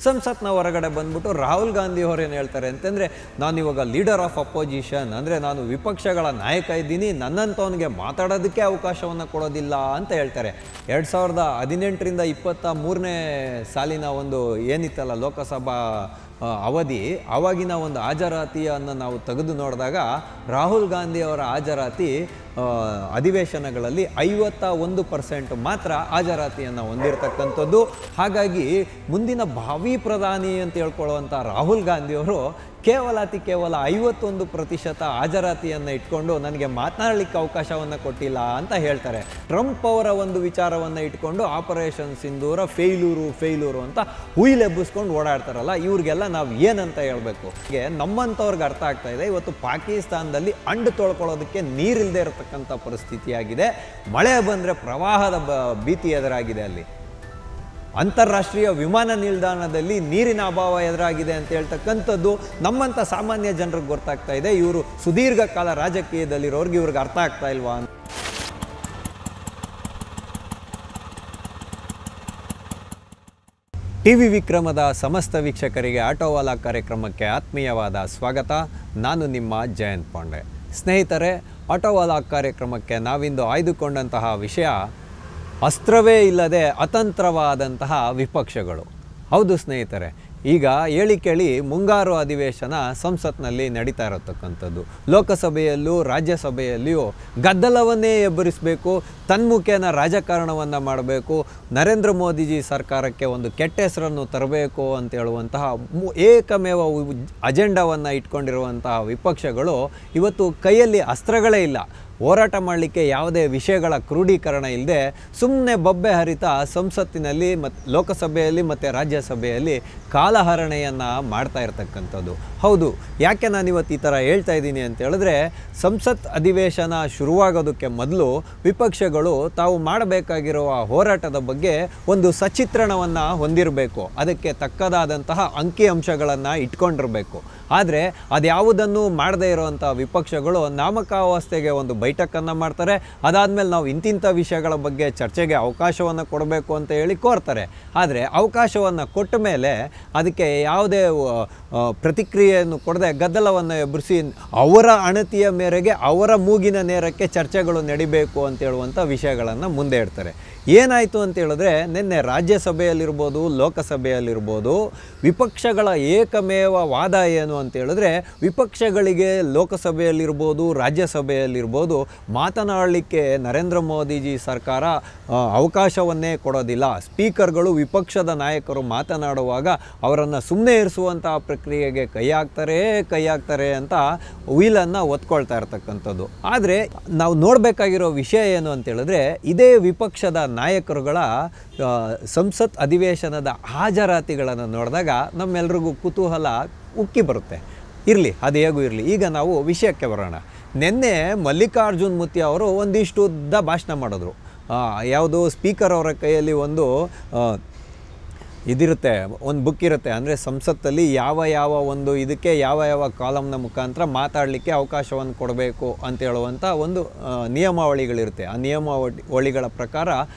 ಸಂಸತ್ನ ಹೊರಗಡೆ ಬಂದ್ಬಿಟ್ಟು ರಾಹುಲ್ ಗಾಂಧಿ ಅವರು ಏನು ಹೇಳ್ತಾರೆ ಅಂತಂದರೆ, ನಾನು ಇವಾಗ ಲೀಡರ್ ಆಫ್ ಅಪೋಸಿಷನ್, ಅಂದರೆ ನಾನು ವಿಪಕ್ಷಗಳ ನಾಯಕ ಇದ್ದೀನಿ, ನನ್ನಂಥವನಿಗೆ ಮಾತಾಡೋದಕ್ಕೆ ಅವಕಾಶವನ್ನು ಕೊಡೋದಿಲ್ಲ ಅಂತ ಹೇಳ್ತಾರೆ. 2018ರಿಂದ 23ನೇ ಸಾಲಿನ ಒಂದು ಏನಿತ್ತಲ್ಲ ಲೋಕಸಭಾ ಅವಧಿ, ಆವಾಗಿನ ಒಂದು ಹಾಜರಾತಿಯನ್ನು ನಾವು ತೆಗೆದು ನೋಡಿದಾಗ ರಾಹುಲ್ ಗಾಂಧಿ ಅವರ ಹಾಜರಾತಿ ಅಧಿವೇಶನಗಳಲ್ಲಿ 51% ಮಾತ್ರ ಹಾಜರಾತಿಯನ್ನು ಹೊಂದಿರತಕ್ಕಂಥದ್ದು. ಹಾಗಾಗಿ ಮುಂದಿನ ಭಾವಿ ಪ್ರಧಾನಿ ಅಂತ ಹೇಳ್ಕೊಳ್ಳುವಂಥ ರಾಹುಲ್ ಗಾಂಧಿಯವರು ಕೇವಲ 51% ಹಾಜರಾತಿಯನ್ನು ಇಟ್ಕೊಂಡು ನನಗೆ ಮಾತನಾಡಲಿಕ್ಕೆ ಅವಕಾಶವನ್ನು ಕೊಟ್ಟಿಲ್ಲ ಅಂತ ಹೇಳ್ತಾರೆ. ಟ್ರಂಪ್ ಅವರ ಒಂದು ವಿಚಾರವನ್ನು ಇಟ್ಕೊಂಡು ಆಪರೇಷನ್ ಸಿಂಧೂರ ಫೇಲ್ಯೂರು ಅಂತ ಹುಯಿಲೆಬ್ಬಿಸ್ಕೊಂಡು ಓಡಾಡ್ತಾರಲ್ಲ, ಇವ್ರಿಗೆಲ್ಲ ನಾವು ಏನಂತ ಹೇಳಬೇಕು? ನಮ್ಮಂಥವ್ರಿಗೆ ಅರ್ಥ ಆಗ್ತಾ ಇದೆ, ಇವತ್ತು ಪಾಕಿಸ್ತಾನದಲ್ಲಿ ಅಂಡು ತೊಳ್ಕೊಳ್ಳೋದಕ್ಕೆ ನೀರಿಲ್ಲದೆ ಇರತಕ್ಕಂಥ ಪರಿಸ್ಥಿತಿಯಾಗಿದೆ. ಮಳೆ ಬಂದರೆ ಪ್ರವಾಹದ ಭೀತಿ ಎದುರಾಗಿದೆ. ಅಲ್ಲಿ ಅಂತಾರಾಷ್ಟ್ರೀಯ ವಿಮಾನ ನಿಲ್ದಾಣದಲ್ಲಿ ನೀರಿನ ಅಭಾವ ಎದುರಾಗಿದೆ ಅಂತ ಹೇಳ್ತಕ್ಕಂಥದ್ದು ನಮ್ಮಂಥ ಸಾಮಾನ್ಯ ಜನರಿಗೆ ಗೊತ್ತಾಗ್ತಾ ಇದೆ. ಇವರು ಸುದೀರ್ಘ ಕಾಲ ರಾಜಕೀಯದಲ್ಲಿರೋರ್ಗೆ ಇವ್ರಿಗೆ ಅರ್ಥ ಆಗ್ತಾ ಇಲ್ವಾ? ಟಿವಿ ವಿಕ್ರಮದ ಸಮಸ್ತ ವೀಕ್ಷಕರಿಗೆ ಆಟೋವಾಲಾ ಕಾರ್ಯಕ್ರಮಕ್ಕೆ ಆತ್ಮೀಯವಾದ ಸ್ವಾಗತ. ನಾನು ನಿಮ್ಮ ಜಯಂತ್ ಪಾಂಡೆ. ಸ್ನೇಹಿತರೆ, ಆಟೋವಾಲಾ ಕಾರ್ಯಕ್ರಮಕ್ಕೆ ನಾವಿಂದು ಆಯ್ದುಕೊಂಡಂತಹ ವಿಷಯ ಅಸ್ತ್ರವೇ ಇಲ್ಲದೆ ಅತಂತ್ರವಾದಂತಹ ವಿಪಕ್ಷಗಳು. ಹೌದು ಸ್ನೇಹಿತರೆ, ಈಗ ಹೇಳಿ ಕೇಳಿ ಮುಂಗಾರು ಅಧಿವೇಶನ ಸಂಸತ್ನಲ್ಲಿ ನಡೀತಾ ಇರತಕ್ಕಂಥದ್ದು. ಲೋಕಸಭೆಯಲ್ಲೂ ರಾಜ್ಯಸಭೆಯಲ್ಲಿಯೂ ಗದ್ದಲವನ್ನೇ ಎಬ್ಬರಿಸಬೇಕು, ತನ್ಮುಖೇನ ರಾಜಕಾರಣವನ್ನು ಮಾಡಬೇಕು, ನರೇಂದ್ರ ಮೋದಿಜಿ ಸರ್ಕಾರಕ್ಕೆ ಒಂದು ಕೆಟ್ಟ ಹೆಸರನ್ನು ತರಬೇಕು ಅಂತ ಹೇಳುವಂತಹ ಏಕಮೇವ ಅಜೆಂಡಾವನ್ನು ಇಟ್ಕೊಂಡಿರುವಂತಹ ವಿಪಕ್ಷಗಳು ಇವತ್ತು ಕೈಯಲ್ಲಿ ಅಸ್ತ್ರಗಳೇ ಇಲ್ಲ. ಹೋರಾಟ ಮಾಡಲಿಕ್ಕೆ ಯಾವುದೇ ವಿಷಯಗಳ ಕ್ರೋಢೀಕರಣ ಇಲ್ಲದೆ ಸುಮ್ಮನೆ ಬೊಬ್ಬೆ ಹರಿತ ಸಂಸತ್ತಿನಲ್ಲಿ ಮತ್ತು ಲೋಕಸಭೆಯಲ್ಲಿ ಮತ್ತು ರಾಜ್ಯಸಭೆಯಲ್ಲಿ ಕಾಲಹರಣೆಯನ್ನು ಮಾಡ್ತಾ ಇರ್ತಕ್ಕಂಥದ್ದು. ಹೌದು, ಯಾಕೆ ನಾನಿವತ್ತು ಈ ಥರ ಹೇಳ್ತಾ ಇದ್ದೀನಿ ಅಂತ ಹೇಳಿದ್ರೆ, ಸಂಸತ್ ಅಧಿವೇಶನ ಶುರುವಾಗೋದಕ್ಕೆ ಮೊದಲು ವಿಪಕ್ಷಗಳು ತಾವು ಮಾಡಬೇಕಾಗಿರುವ ಹೋರಾಟದ ಬಗ್ಗೆ ಒಂದು ಸಚಿತ್ರಣವನ್ನು ಹೊಂದಿರಬೇಕು, ಅದಕ್ಕೆ ತಕ್ಕದಾದಂತಹ ಅಂಕಿಅಂಶಗಳನ್ನು ಇಟ್ಕೊಂಡಿರಬೇಕು. ಆದರೆ ಅದ್ಯಾವುದನ್ನು ಮಾಡದೇ ಇರುವಂಥ ವಿಪಕ್ಷಗಳು ನಾಮಕಾವಸ್ಥೆಗೆ ಒಂದು ಬೈಠಕನ್ನು ಮಾಡ್ತಾರೆ. ಅದಾದಮೇಲೆ ನಾವು ಇಂತಿಂಥ ವಿಷಯಗಳ ಬಗ್ಗೆ ಚರ್ಚೆಗೆ ಅವಕಾಶವನ್ನು ಕೊಡಬೇಕು ಅಂತ ಹೇಳಿ ಕೋರ್ತಾರೆ. ಆದರೆ ಅವಕಾಶವನ್ನು ಕೊಟ್ಟ ಮೇಲೆ ಅದಕ್ಕೆ ಯಾವುದೇ ಪ್ರತಿಕ್ರಿಯೆಯನ್ನು ಕೊಡದೆ ಗದ್ದಲವನ್ನು ಎಬ್ಬರಿಸಿ ಅವರ ಅಣತಿಯ ಮೇರೆಗೆ ಅವರ ಮೂಗಿನ ನೇರಕ್ಕೆ ಚರ್ಚೆಗಳು ನಡಿಬೇಕು ಅಂತ ಹೇಳುವಂಥ ವಿಷಯಗಳನ್ನು ಮುಂದೆ ಇಡ್ತಾರೆ. ಏನಾಯಿತು ಅಂತ ಹೇಳಿದ್ರೆ, ನಿನ್ನೆ ರಾಜ್ಯಸಭೆಯಲ್ಲಿರ್ಬೋದು ಲೋಕಸಭೆಯಲ್ಲಿರ್ಬೋದು ವಿಪಕ್ಷಗಳ ಏಕಮೇವ ವಾದ ಏನು ಅಂತ ಹೇಳಿದ್ರೆ, ವಿಪಕ್ಷಗಳಿಗೆ ಲೋಕಸಭೆಯಲ್ಲಿರ್ಬೋದು ರಾಜ್ಯಸಭೆಯಲ್ಲಿರ್ಬೋದು ಮಾತನಾಡಲಿಕ್ಕೆ ನರೇಂದ್ರ ಮೋದಿಜಿ ಸರ್ಕಾರ ಅವಕಾಶವನ್ನೇ ಕೊಡೋದಿಲ್ಲ. ಸ್ಪೀಕರ್ಗಳು ವಿಪಕ್ಷದ ನಾಯಕರು ಮಾತನಾಡುವಾಗ ಅವರನ್ನು ಸುಮ್ಮನೆ ಇರಿಸುವಂತಹ ಪ್ರಕ್ರಿಯೆಗೆ ಕೈ ಹಾಕ್ತಾರೆ ಅಂತ ವೀಲನ್ನು ಒತ್ಕೊಳ್ತಾ ಇರ್ತಕ್ಕಂಥದ್ದು. ಆದರೆ ನಾವು ನೋಡಬೇಕಾಗಿರೋ ವಿಷಯ ಏನು ಅಂತ ಹೇಳಿದ್ರೆ, ಇದೇ ವಿಪಕ್ಷದ ನಾಯಕರುಗಳ ಸಂಸತ್ ಅಧಿವೇಶನದ ಹಾಜರಾತಿಗಳನ್ನು ನೋಡಿದಾಗ ನಮ್ಮೆಲ್ರಿಗೂ ಕುತೂಹಲ ಉಕ್ಕಿ ಬರುತ್ತೆ. ಇರಲಿ, ಅದು ಹೇಗೂ ಇರಲಿ. ಈಗ ನಾವು ವಿಷಯಕ್ಕೆ ಬರೋಣ. ನಿನ್ನೆ ಮಲ್ಲಿಕಾರ್ಜುನ್ ಮುತ್ಯ ಅವರು ಒಂದಿಷ್ಟು ಉದ್ದ ಭಾಷಣ ಮಾಡಿದ್ರು. ಯಾವುದು ಸ್ಪೀಕರ್ ಅವರ ಕೈಯಲ್ಲಿ ಒಂದು ಇದಿರುತ್ತೆ, ಒಂದು ಬುಕ್ ಇರುತ್ತೆ. ಅಂದರೆ ಸಂಸತ್ತಲ್ಲಿ ಯಾವ ಒಂದು ಇದಕ್ಕೆ ಯಾವ ಕಾಲಮ್ನ ಮುಖಾಂತರ ಮಾತಾಡಲಿಕ್ಕೆ ಅವಕಾಶವನ್ನು ಕೊಡಬೇಕು ಅಂತ ಹೇಳುವಂಥ ಒಂದು ನಿಯಮಾವಳಿಗಳಿರುತ್ತೆ. ಆ ನಿಯಮಾವಳಿಗಳ ಪ್ರಕಾರ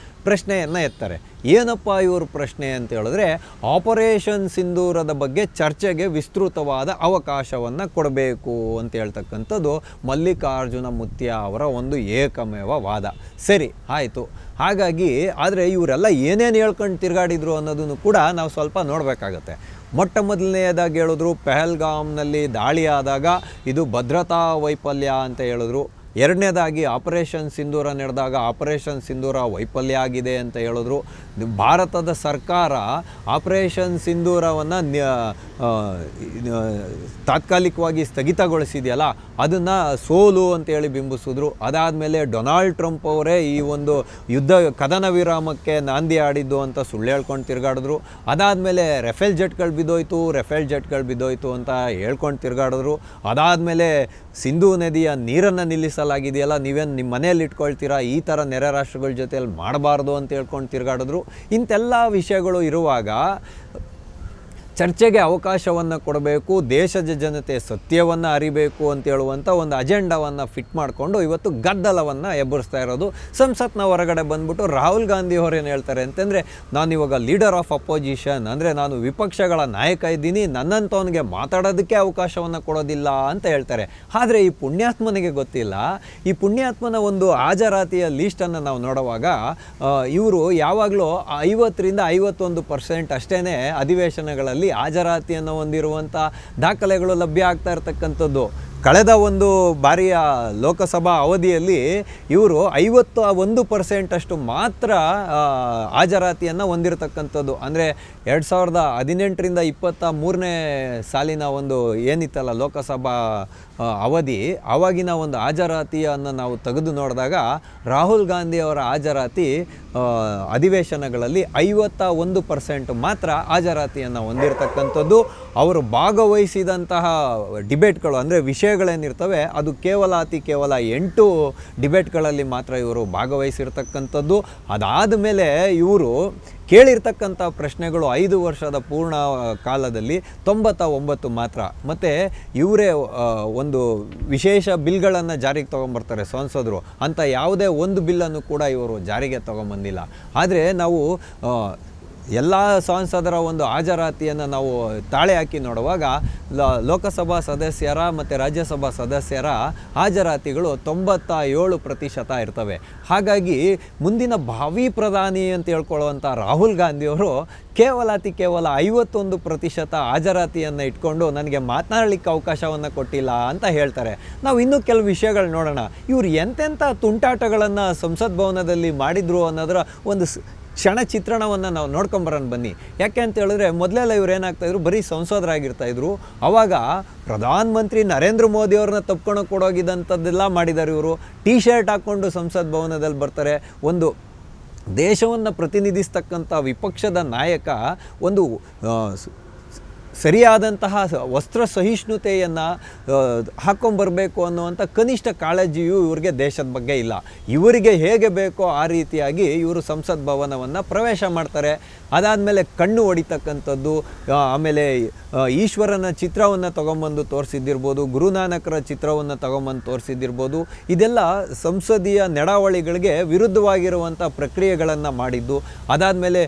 ಪ್ರಶ್ನೆಯನ್ನು ಎತ್ತಾರೆ. ಏನಪ್ಪ ಇವರು ಪ್ರಶ್ನೆ ಅಂತ ಹೇಳಿದ್ರೆ, ಆಪರೇಷನ್ ಸಿಂಧೂರದ ಬಗ್ಗೆ ಚರ್ಚೆಗೆ ವಿಸ್ತೃತವಾದ ಅವಕಾಶವನ್ನು ಕೊಡಬೇಕು ಅಂತ ಹೇಳ್ತಕ್ಕಂಥದ್ದು ಮಲ್ಲಿಕಾರ್ಜುನ ಮುತ್ಯ ಅವರ ಒಂದು ಏಕಮೇವ ವಾದ. ಸರಿ, ಆಯಿತು. ಹಾಗಾಗಿ ಆದರೆ ಇವರೆಲ್ಲ ಏನೇನು ಹೇಳ್ಕೊಂಡು ತಿರುಗಾಡಿದ್ರು ಅನ್ನೋದನ್ನು ಕೂಡ ನಾವು ಸ್ವಲ್ಪ ನೋಡಬೇಕಾಗತ್ತೆ. ಮೊಟ್ಟ ಮೊದಲನೆಯದಾಗಿ ಹೇಳಿದ್ರು, ಪಹಲ್ಗಾಮ್ನಲ್ಲಿ ದಾಳಿ ಆದಾಗ ಇದು ಭದ್ರತಾ ವೈಫಲ್ಯ ಅಂತ ಹೇಳಿದ್ರು. ಎರಡನೇದಾಗಿ ಆಪರೇಷನ್ ಸಿಂಧೂರ ನಡೆದಾಗ ಆಪರೇಷನ್ ಸಿಂಧೂರ ವೈಫಲ್ಯ ಆಗಿದೆ ಅಂತ ಹೇಳಿದ್ರು. ಭಾರತದ ಸರ್ಕಾರ ಆಪರೇಷನ್ ಸಿಂಧೂರವನ್ನು ತಾತ್ಕಾಲಿಕವಾಗಿ ಸ್ಥಗಿತಗೊಳಿಸಿದೆಯಲ್ಲ, ಅದನ್ನು ಸೋಲು ಅಂತೇಳಿ ಬಿಂಬಿಸಿದ್ರು. ಅದಾದಮೇಲೆ ಡೊನಾಲ್ಡ್ ಟ್ರಂಪ್ ಅವರೇ ಈ ಒಂದು ಕದನ ವಿರಾಮಕ್ಕೆ ನಾಂದಿ ಆಡಿದ್ದು ಅಂತ ಸುಳ್ಳು ಹೇಳ್ಕೊಂಡು ತಿರುಗಾಡಿದ್ರು. ಅದಾದಮೇಲೆ ರಫೇಲ್ ಜೆಟ್ಗಳು ಬಿದ್ದೋಯ್ತು ಅಂತ ಹೇಳ್ಕೊಂಡು ತಿರುಗಾಡಿದ್ರು. ಅದಾದಮೇಲೆ ಸಿಂಧೂ ನದಿಯ ನೀರನ್ನು ನಿಲ್ಲಿಸಲಾಗಿದೆಯಲ್ಲ, ನೀವೇನು ನಿಮ್ಮ ಮನೆಯಲ್ಲಿ ಇಟ್ಕೊಳ್ತೀರಾ, ಈ ಥರ ನೆರೆ ರಾಷ್ಟ್ರಗಳ ಜೊತೆಯಲ್ಲಿ ಮಾಡಬಾರ್ದು ಅಂತ ಹೇಳ್ಕೊಂಡು ತಿರುಗಾಡಿದ್ರು. ಇಂತೆಲ್ಲ ವಿಷಯಗಳು ಇರುವಾಗ ಚರ್ಚೆಗೆ ಅವಕಾಶವನ್ನು ಕೊಡಬೇಕು, ದೇಶದ ಜನತೆ ಸತ್ಯವನ್ನು ಅರಿಬೇಕು ಅಂತ ಹೇಳುವಂಥ ಒಂದು ಅಜೆಂಡಾವನ್ನು ಫಿಟ್ ಮಾಡಿಕೊಂಡು ಇವತ್ತು ಗದ್ದಲವನ್ನು ಎಬ್ಬರಿಸ್ತಾ ಇರೋದು. ಸಂಸತ್ನ ಹೊರಗಡೆ ಬಂದ್ಬಿಟ್ಟು ರಾಹುಲ್ ಗಾಂಧಿ ಅವರು ಏನು ಹೇಳ್ತಾರೆ ಅಂತಂದರೆ, ನಾನಿವಾಗ ಲೀಡರ್ ಆಫ್ ಅಪೋಸಿಷನ್, ಅಂದರೆ ನಾನು ವಿಪಕ್ಷಗಳ ನಾಯಕ ಇದ್ದೀನಿ, ನನ್ನಂಥವನಿಗೆ ಮಾತಾಡೋದಕ್ಕೆ ಅವಕಾಶವನ್ನು ಕೊಡೋದಿಲ್ಲ ಅಂತ ಹೇಳ್ತಾರೆ. ಆದರೆ ಈ ಪುಣ್ಯಾತ್ಮನಿಗೆ ಗೊತ್ತಿಲ್ಲ, ಈ ಪುಣ್ಯಾತ್ಮನ ಒಂದು ಹಾಜರಾತಿಯ ಲೀಸ್ಟನ್ನು ನಾವು ನೋಡುವಾಗ ಇವರು ಯಾವಾಗಲೂ 50-51% ಅಷ್ಟೇ ಅಧಿವೇಶನಗಳಲ್ಲಿ ಹಾಜರಾತಿಯನ್ನು ಹೊಂದಿರುವಂಥ ದಾಖಲೆಗಳು ಲಭ್ಯ ಆಗ್ತಾ ಇರತಕ್ಕಂಥದ್ದು. ಕಳೆದ ಒಂದು ಬಾರಿಯ ಲೋಕಸಭಾ ಅವಧಿಯಲ್ಲಿ ಇವರು 51% ಅಷ್ಟು ಮಾತ್ರ ಹಾಜರಾತಿಯನ್ನು ಹೊಂದಿರತಕ್ಕಂಥದ್ದು. ಅಂದರೆ 2018ರಿಂದ 23ನೇ ಸಾಲಿನ ಒಂದು ಏನಿತ್ತಲ್ಲ ಲೋಕಸಭಾ ಅವಧಿ, ಆವಾಗಿನ ಒಂದು ಹಾಜರಾತಿಯನ್ನು ನಾವು ತೆಗೆದು ನೋಡಿದಾಗ ರಾಹುಲ್ ಗಾಂಧಿ ಅವರ ಹಾಜರಾತಿ ಅಧಿವೇಶನಗಳಲ್ಲಿ 51% ಮಾತ್ರ ಹಾಜರಾತಿಯನ್ನು ಹೊಂದಿರತಕ್ಕಂಥದ್ದು. ಅವರು ಭಾಗವಹಿಸಿದಂತಹ ಡಿಬೇಟ್ಗಳು ಅಂದರೆ ವಿಷಯಗಳೇನಿರ್ತವೆ ಅದು ಕೇವಲ 8 ಡಿಬೇಟ್ಗಳಲ್ಲಿ ಮಾತ್ರ ಇವರು ಭಾಗವಹಿಸಿರ್ತಕ್ಕಂಥದ್ದು. ಅದಾದ ಮೇಲೆ ಇವರು ಕೇಳಿರ್ತಕ್ಕಂಥ ಪ್ರಶ್ನೆಗಳು 5 ವರ್ಷದ ಪೂರ್ಣ ಕಾಲದಲ್ಲಿ 99 ಮಾತ್ರ. ಮತ್ತು ಇವರೇ ಒಂದು ವಿಶೇಷ ಬಿಲ್ಗಳನ್ನು ಜಾರಿಗೆ ತೊಗೊಂಬರ್ತಾರೆ ಸಂಸದರು, ಅಂಥ ಯಾವುದೇ ಒಂದು ಬಿಲ್ಲನ್ನು ಕೂಡ ಇವರು ಜಾರಿಗೆ ತೊಗೊಂಬಂದಿಲ್ಲ. ಆದರೆ ನಾವು ಎಲ್ಲ ಸಂಸದರ ಒಂದು ಹಾಜರಾತಿಯನ್ನು ನಾವು ತಾಳೆ ಹಾಕಿ ನೋಡುವಾಗ ಲೋಕಸಭಾ ಸದಸ್ಯರ ಮತ್ತು ರಾಜ್ಯಸಭಾ ಸದಸ್ಯರ ಹಾಜರಾತಿಗಳು 97% ಇರ್ತವೆ. ಹಾಗಾಗಿ ಮುಂದಿನ ಭಾವಿ ಪ್ರಧಾನಿ ಅಂತ ಹೇಳ್ಕೊಳ್ಳುವಂಥ ರಾಹುಲ್ ಗಾಂಧಿಯವರು ಕೇವಲ 51% ಹಾಜರಾತಿಯನ್ನು ಇಟ್ಕೊಂಡು ನನಗೆ ಮಾತನಾಡಲಿಕ್ಕೆ ಅವಕಾಶವನ್ನು ಕೊಟ್ಟಿಲ್ಲ ಅಂತ ಹೇಳ್ತಾರೆ. ನಾವು ಇನ್ನೂ ಕೆಲವು ವಿಷಯಗಳು ನೋಡೋಣ. ಇವರು ಎಂತೆಂಥ ತುಂಟಾಟಗಳನ್ನು ಸಂಸತ್ ಭವನದಲ್ಲಿ ಮಾಡಿದರು ಅನ್ನೋದರ ಒಂದು ಕ್ಷಣ ಚಿತ್ರಣವನ್ನು ನಾವು ನೋಡ್ಕೊಂಬರೋಣ ಬನ್ನಿ. ಯಾಕೆ ಅಂತ ಹೇಳಿದ್ರೆ, ಮೊದಲೆಲ್ಲ ಇವ್ರು ಏನಾಗ್ತಾಯಿದ್ರು, ಬರೀ ಸಂಸದರಾಗಿರ್ತಾಯಿದ್ರು. ಆವಾಗ ಪ್ರಧಾನಮಂತ್ರಿ ನರೇಂದ್ರ ಮೋದಿ ಅವ್ರನ್ನ ತಪ್ಕೊಂಡು ಕೊಡೋಗಿದ್ದಂಥದ್ದೆಲ್ಲ ಮಾಡಿದ್ದಾರೆ ಇವರು. ಟಿ ಶರ್ಟ್ ಹಾಕ್ಕೊಂಡು ಸಂಸತ್ ಭವನದಲ್ಲಿ ಬರ್ತಾರೆ. ಒಂದು ದೇಶವನ್ನು ಪ್ರತಿನಿಧಿಸ್ತಕ್ಕಂಥ ವಿಪಕ್ಷದ ನಾಯಕ ಒಂದು ಸರಿಯಾದಂತಹ ವಸ್ತ್ರ ಸಹಿಷ್ಣುತೆಯನ್ನು ಹಾಕ್ಕೊಂಬರಬೇಕು ಅನ್ನುವಂಥ ಕನಿಷ್ಠ ಕಾಳಜಿಯು ಇವರಿಗೆ ದೇಶದ ಬಗ್ಗೆ ಇಲ್ಲ. ಇವರಿಗೆ ಹೇಗೆ ಬೇಕೋ ಆ ರೀತಿಯಾಗಿ ಇವರು ಸಂಸತ್ ಭವನವನ್ನು ಪ್ರವೇಶ ಮಾಡ್ತಾರೆ. ಅದಾದಮೇಲೆ ಕಣ್ಣು ಹೊಡಿತಕ್ಕಂಥದ್ದು, ಆಮೇಲೆ ಈಶ್ವರನ ಚಿತ್ರವನ್ನು ತೊಗೊಂಬಂದು ತೋರಿಸಿದ್ದಿರ್ಬೋದು, ಗುರುನಾನಕರ ಚಿತ್ರವನ್ನು ತೊಗೊಂಬಂದು ತೋರಿಸಿದ್ದಿರ್ಬೋದು. ಇದೆಲ್ಲ ಸಂಸದೀಯ ನಡಾವಳಿಗಳಿಗೆ ವಿರುದ್ಧವಾಗಿರುವಂಥ ಪ್ರಕ್ರಿಯೆಗಳನ್ನು ಮಾಡಿದ್ದು. ಅದಾದಮೇಲೆ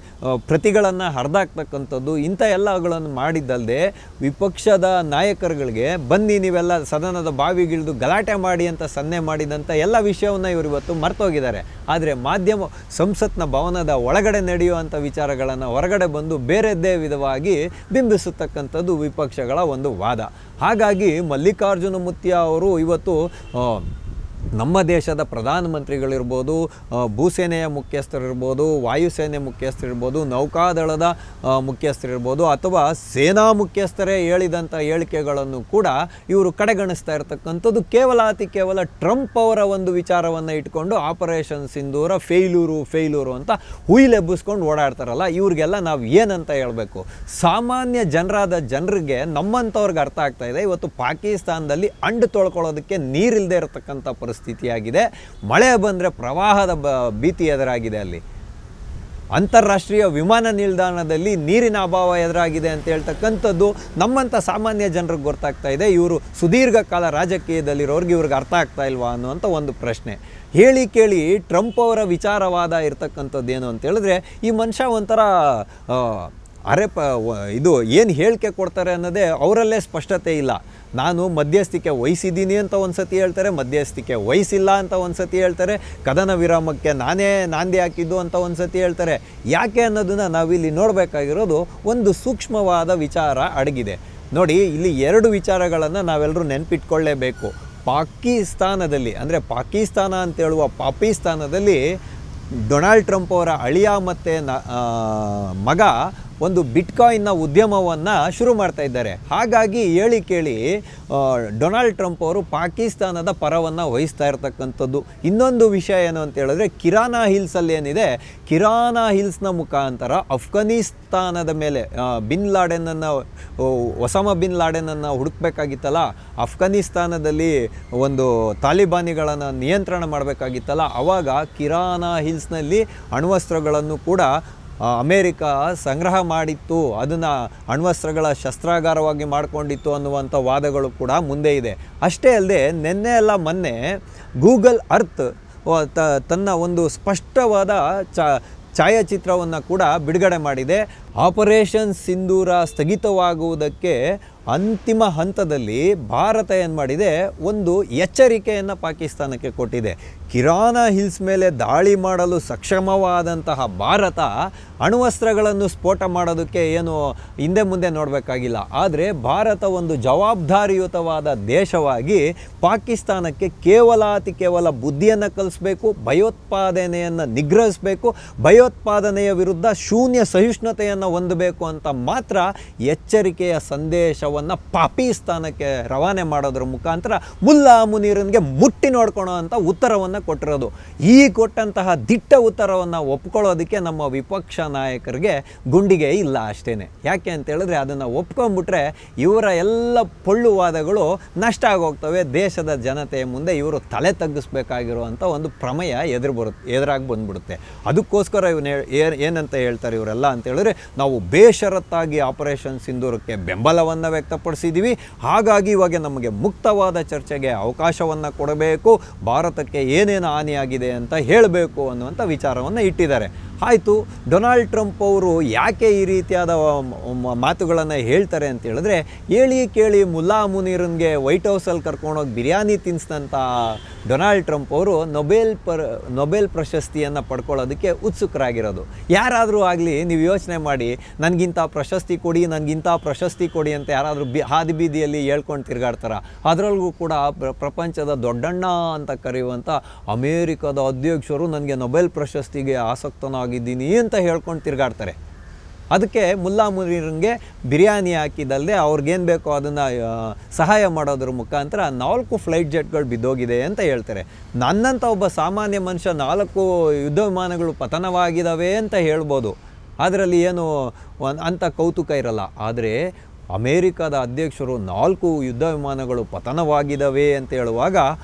ಪ್ರತಿಗಳನ್ನು ಹರಿದಾಕ್ತಕ್ಕಂಥದ್ದು, ಇಂಥ ಎಲ್ಲಗಳನ್ನು ಮಾಡಿದ್ದಲ್ಲದೆ ವಿಪಕ್ಷದ ನಾಯಕರುಗಳಿಗೆ ಬನ್ನಿ ನೀವೆಲ್ಲ ಸದನದ ಬಾವಿಗಿಳಿದು ಗಲಾಟೆ ಮಾಡಿ ಅಂತ ಸನ್ನೆ ಮಾಡಿದಂಥ ಎಲ್ಲ ವಿಷಯವನ್ನು ಇವರು ಇವತ್ತು ಮರ್ತೋಗಿದ್ದಾರೆ. ಆದರೆ ಮಾಧ್ಯಮ ಸಂಸತ್ನ ಭವನದ ಒಳಗಡೆ ನಡೆಯುವಂಥ ವಿಚಾರಗಳನ್ನು ಹೊರಗಡೆ ಬಂದು ಬೇರೆದ್ದೇ ವಿಧವಾಗಿ ಬಿಂಬಿಸತಕ್ಕಂಥದ್ದು ವಿಪಕ್ಷಗಳ ಒಂದು ವಾದ. ಹಾಗಾಗಿ ಮಲ್ಲಿಕಾರ್ಜುನ ಮುತ್ಯ ಅವರು ಇವತ್ತು ನಮ್ಮ ದೇಶದ ಪ್ರಧಾನಮಂತ್ರಿಗಳಿರ್ಬೋದು, ಭೂಸೇನೆಯ ಮುಖ್ಯಸ್ಥರಿರ್ಬೋದು, ವಾಯುಸೇನೆ ಮುಖ್ಯಸ್ಥರಿರ್ಬೋದು, ನೌಕಾದಳದ ಮುಖ್ಯಸ್ಥರಿರ್ಬೋದು, ಅಥವಾ ಸೇನಾ ಮುಖ್ಯಸ್ಥರೇ ಹೇಳಿದಂಥ ಹೇಳಿಕೆಗಳನ್ನು ಕೂಡ ಇವರು ಕಡೆಗಣಿಸ್ತಾ ಇರತಕ್ಕಂಥದ್ದು ಕೇವಲ ಟ್ರಂಪ್ ಅವರ ಒಂದು ವಿಚಾರವನ್ನು ಇಟ್ಕೊಂಡು ಆಪರೇಷನ್ ಸಿಂಧೂರ ಫೇಲ್ಯೂರು ಅಂತ ಹುಯಿಲೆಬ್ಬಿಸ್ಕೊಂಡು ಓಡಾಡ್ತಾರಲ್ಲ, ಇವ್ರಿಗೆಲ್ಲ ನಾವು ಏನಂತ ಹೇಳಬೇಕು? ಸಾಮಾನ್ಯ ಜನರಿಗೆ ನಮ್ಮಂಥವ್ರಿಗೆ ಅರ್ಥ ಆಗ್ತಾ ಇದೆ. ಇವತ್ತು ಪಾಕಿಸ್ತಾನದಲ್ಲಿ ಅಂಡು ತೊಳ್ಕೊಳ್ಳೋದಕ್ಕೆ ನೀರಿಲ್ಲದೆ ಇರತಕ್ಕಂಥ ಪರಿಸ್ಥಿತಿಯಾಗಿದೆ. ಮಳೆ ಬಂದರೆ ಪ್ರವಾಹದ ಭೀತಿ ಎದುರಾಗಿದೆ. ಅಲ್ಲಿ ಅಂತಾರಾಷ್ಟ್ರೀಯ ವಿಮಾನ ನಿಲ್ದಾಣದಲ್ಲಿ ನೀರಿನ ಅಭಾವ ಎದುರಾಗಿದೆ ಅಂತ ಹೇಳ್ತಕ್ಕಂಥದ್ದು ನಮ್ಮಂಥ ಸಾಮಾನ್ಯ ಜನರಿಗೆ ಗೊತ್ತಾಗ್ತಾ ಇದೆ. ಇವರು ಸುದೀರ್ಘ ಕಾಲ ರಾಜಕೀಯದಲ್ಲಿರೋರ್ಗೆ ಇವ್ರಿಗೆ ಅರ್ಥ ಆಗ್ತಾ ಇಲ್ವಾ ಅನ್ನುವಂಥ ಒಂದು ಪ್ರಶ್ನೆ. ಹೇಳಿ ಕೇಳಿ ಟ್ರಂಪ್ ಅವರ ವಿಚಾರವಾದ ಇರ್ತಕ್ಕಂಥದ್ದು ಏನು ಅಂತ ಹೇಳಿದ್ರೆ, ಈ ಮನುಷ್ಯ ಒಂಥರ ಇದು ಏನು ಹೇಳಿಕೆ ಕೊಡ್ತಾರೆ ಅನ್ನೋದೇ ಅವರಲ್ಲೇ ಸ್ಪಷ್ಟತೆ ಇಲ್ಲ. ನಾನು ಮಧ್ಯಸ್ಥಿಕೆ ವಹಿಸಿದ್ದೀನಿ ಅಂತ ಒಂದು ಸತಿ ಹೇಳ್ತಾರೆ, ಮಧ್ಯಸ್ಥಿಕೆ ವಹಿಸಿಲ್ಲ ಅಂತ ಒಂದು ಸತಿ ಹೇಳ್ತಾರೆ, ಕದನ ವಿರಾಮಕ್ಕೆ ನಾನೇ ನಾಂದಿ ಹಾಕಿದ್ದು ಅಂತ ಒಂದು ಸತಿ ಹೇಳ್ತಾರೆ. ಯಾಕೆ ಅನ್ನೋದನ್ನು ನಾವಿಲ್ಲಿ ನೋಡಬೇಕಾಗಿರೋದು ಒಂದು ಸೂಕ್ಷ್ಮವಾದ ವಿಚಾರ ಅಡಗಿದೆ. ನೋಡಿ, ಇಲ್ಲಿ 2 ವಿಚಾರಗಳನ್ನು ನಾವೆಲ್ಲರೂ ನೆನಪಿಟ್ಕೊಳ್ಳೇಬೇಕು. ಪಾಕಿಸ್ತಾನದಲ್ಲಿ, ಅಂದರೆ ಪಾಕಿಸ್ತಾನ ಅಂತೇಳುವ ಪಾಕಿಸ್ತಾನದಲ್ಲಿ ಡೊನಾಲ್ಡ್ ಟ್ರಂಪ್ ಅವರ ಅಳಿಯ ಮತ್ತು ಮಗ ಒಂದು ಬಿಟ್ಕಾಯಿನ್ನ ಉದ್ಯಮವನ್ನು ಶುರು ಮಾಡ್ತಾ ಇದ್ದಾರೆ. ಹಾಗಾಗಿ ಹೇಳಿ ಕೇಳಿ ಡೊನಾಲ್ಡ್ ಟ್ರಂಪ್ ಅವರು ಪಾಕಿಸ್ತಾನದ ಪರವನ್ನು ವಹಿಸ್ತಾ ಇರತಕ್ಕಂಥದ್ದು. ಇನ್ನೊಂದು ವಿಷಯ ಏನು ಅಂತ ಹೇಳಿದ್ರೆ, ಕಿರಾನಾ ಹಿಲ್ಸಲ್ಲಿ ಏನಿದೆ, ಕಿರಾನಾ ಹಿಲ್ಸ್ನ ಮುಖಾಂತರ ಅಫ್ಘಾನಿಸ್ತಾನದ ಮೇಲೆ ಒಸಾಮಾ ಬಿನ್ ಲಾಡೆನನ್ನು ಹುಡುಕಬೇಕಾಗಿತ್ತಲ್ಲ, ಅಫ್ಘಾನಿಸ್ತಾನದಲ್ಲಿ ಒಂದು ತಾಲಿಬಾನಿಗಳನ್ನು ನಿಯಂತ್ರಣ ಮಾಡಬೇಕಾಗಿತ್ತಲ್ಲ, ಆವಾಗ ಕಿರಾನಾ ಹಿಲ್ಸ್ನಲ್ಲಿ ಅಣ್ವಸ್ತ್ರಗಳನ್ನು ಕೂಡ ಅಮೇರಿಕ ಸಂಗ್ರಹ ಮಾಡಿತ್ತು, ಅದನ್ನು ಅಣ್ವಸ್ತ್ರಗಳ ಶಸ್ತ್ರಾಗಾರವಾಗಿ ಮಾಡಿಕೊಂಡಿತ್ತು ಅನ್ನುವಂಥ ವಾದಗಳು ಕೂಡ ಮುಂದೆ ಇದೆ. ಅಷ್ಟೇ ಅಲ್ಲದೆ ನಿನ್ನೆ ಅಲ್ಲ ಮೊನ್ನೆ ಗೂಗಲ್ ಅರ್ತ್ ತನ್ನ ಒಂದು ಸ್ಪಷ್ಟವಾದ ಛಾಯಾಚಿತ್ರವನ್ನು ಕೂಡ ಬಿಡುಗಡೆ ಮಾಡಿದೆ. ಆಪರೇಷನ್ ಸಿಂಧೂರ ಸ್ಥಗಿತವಾಗುವುದಕ್ಕೆ ಅಂತಿಮ ಹಂತದಲ್ಲಿ ಭಾರತ ಏನು ಮಾಡಿದೆ, ಒಂದು ಎಚ್ಚರಿಕೆಯನ್ನು ಪಾಕಿಸ್ತಾನಕ್ಕೆ ಕೊಟ್ಟಿದೆ. ಕಿರಾನ ಹಿಲ್ಸ್ ಮೇಲೆ ದಾಳಿ ಮಾಡಲು ಸಕ್ಷಮವಾದಂತಹ ಭಾರತ ಅಣ್ವಸ್ತ್ರಗಳನ್ನು ಸ್ಫೋಟ ಮಾಡೋದಕ್ಕೆ ಏನು ಹಿಂದೆ ಮುಂದೆ ನೋಡಬೇಕಾಗಿಲ್ಲ. ಆದರೆ ಭಾರತ ಒಂದು ಜವಾಬ್ದಾರಿಯುತವಾದ ದೇಶವಾಗಿ ಪಾಕಿಸ್ತಾನಕ್ಕೆ ಕೇವಲ ಬುದ್ಧಿಯನ್ನು ಕಲಿಸ್ಬೇಕು, ಭಯೋತ್ಪಾದನೆಯನ್ನು ನಿಗ್ರಹಿಸಬೇಕು, ಭಯೋತ್ಪಾದನೆಯ ವಿರುದ್ಧ ಶೂನ್ಯ ಸಹಿಷ್ಣುತೆಯನ್ನು ಹೊಂದಬೇಕು ಅಂತ ಮಾತ್ರ ಎಚ್ಚರಿಕೆಯ ಸಂದೇಶವನ್ನು ಪಾಕಿಸ್ತಾನಕ್ಕೆ ರವಾನೆ ಮಾಡೋದ್ರ ಮುಖಾಂತರ ಮುಲ್ಲಾ ಮುನೀರನ್ಗೆ ಮುಟ್ಟಿ ನೋಡ್ಕೊಳೋ ಅಂತ ಉತ್ತರವನ್ನು ಕೊಟ್ಟಿರೋದು. ಈ ಕೊಟ್ಟಂತಹ ದಿಟ್ಟ ಉತ್ತರವನ್ನು ಒಪ್ಕೊಳ್ಳೋದಕ್ಕೆ ನಮ್ಮ ವಿಪಕ್ಷ ನಾಯಕರಿಗೆ ಗುಂಡಿಗೆ ಇಲ್ಲ ಅಷ್ಟೇ. ಯಾಕೆ ಅಂತ ಹೇಳಿದ್ರೆ ಅದನ್ನು ಒಪ್ಕೊಂಡ್ಬಿಟ್ರೆ ಇವರ ಎಲ್ಲ ಪೊಳ್ಳುವಾದಗಳು ನಷ್ಟ ಆಗೋಗ್ತವೆ. ದೇಶದ ಜನತೆಯ ಮುಂದೆ ಇವರು ತಲೆ ತಗ್ಗಿಸ್ಬೇಕಾಗಿರುವಂಥ ಒಂದು ಪ್ರಮೇಯ ಎದುರಾಗಿ ಬಂದ್ಬಿಡುತ್ತೆ. ಅದಕ್ಕೋಸ್ಕರ ಇವನು ಏನಂತ ಹೇಳ್ತಾರೆ ಇವರೆಲ್ಲ ಅಂತ ಹೇಳಿದ್ರೆ, ನಾವು ಬೇಷರತ್ತಾಗಿ ಆಪರೇಷನ್ ಸಿಂಧೂರಕ್ಕೆ ಬೆಂಬಲವನ್ನು ವ್ಯಕ್ತಪಡಿಸಿದ್ದೀವಿ, ಹಾಗಾಗಿ ಇವಾಗ ನಮಗೆ ಮುಕ್ತವಾದ ಚರ್ಚೆಗೆ ಅವಕಾಶವನ್ನು ಕೊಡಬೇಕು, ಭಾರತಕ್ಕೆ ಏನೇನು ಹಾನಿಯಾಗಿದೆ ಅಂತ ಹೇಳಬೇಕು ಅನ್ನುವಂಥ ವಿಚಾರವನ್ನು ಇಟ್ಟಿದ್ದಾರೆ. ಆಯಿತು, ಡೊನಾಲ್ಡ್ ಟ್ರಂಪ್ ಅವರು ಯಾಕೆ ಈ ರೀತಿಯಾದ ಮಾತುಗಳನ್ನು ಹೇಳ್ತಾರೆ ಅಂತ ಹೇಳಿದ್ರೆ, ಹೇಳಿ ಕೇಳಿ ಮುಲ್ಲಾ ಮುನೀರನ್ಗೆ ವೈಟ್ ಹೌಸಲ್ಲಿ ಕರ್ಕೊಂಡೋಗಿ ಬಿರಿಯಾನಿ ತಿನ್ನಿಸಿದಂಥ ಡೊನಾಲ್ಡ್ ಟ್ರಂಪ್ ಅವರು ನೊಬೆಲ್ ಪ್ರಶಸ್ತಿಯನ್ನು ಪಡ್ಕೊಳ್ಳೋದಕ್ಕೆ ಉತ್ಸುಕರಾಗಿರೋದು. ಯಾರಾದರೂ ಆಗಲಿ ನೀವು ಯೋಚನೆ ಮಾಡಿ, ನನಗಿಂಥ ಪ್ರಶಸ್ತಿ ಕೊಡಿ ಅಂತ ಯಾರಾದರೂ ಹಾದಿ ಬೀದಿಯಲ್ಲಿ ಹೇಳ್ಕೊಂಡು ತಿರುಗಾಡ್ತಾರ? ಅದರೊಳಗೂ ಕೂಡ ಪ್ರಪಂಚದ ದೊಡ್ಡಣ್ಣ ಅಂತ ಕರೆಯುವಂಥ ಅಮೇರಿಕದ ಅಧ್ಯಕ್ಷರು ನನಗೆ ನೊಬೆಲ್ ಪ್ರಶಸ್ತಿಗೆ ಆಸಕ್ತನಾಗಿದ್ದೀನಿ ಅಂತ ಹೇಳ್ಕೊಂಡು ತಿರುಗಾಡ್ತಾರೆ. ಅದಕ್ಕೆ ಮುಲ್ಲಾ ಮುನೀರನ್ಗೆ ಬಿರಿಯಾನಿ ಹಾಕಿದಲ್ಲದೆ ಅವ್ರಿಗೇನು ಬೇಕೋ ಅದನ್ನು ಸಹಾಯ ಮಾಡೋದ್ರ ಮುಖಾಂತರ 4 ಫ್ಲೈಟ್ ಜೆಟ್ಗಳು ಬಿದ್ದೋಗಿದೆ ಅಂತ ಹೇಳ್ತಾರೆ. ನನ್ನಂಥ ಒಬ್ಬ ಸಾಮಾನ್ಯ ಮನುಷ್ಯ 4 ಯುದ್ಧ ವಿಮಾನಗಳು ಪತನವಾಗಿದ್ದಾವೆ ಅಂತ ಹೇಳ್ಬೋದು, ಅದರಲ್ಲಿ ಏನು ಅಂಥ ಕೌತುಕ ಇರಲ್ಲ. ಆದರೆ ಅಮೇರಿಕದ ಅಧ್ಯಕ್ಷರು 4 ಯುದ್ಧ ವಿಮಾನಗಳು ಪತನವಾಗಿದ್ದಾವೆ ಅಂತ ಹೇಳುವಾಗ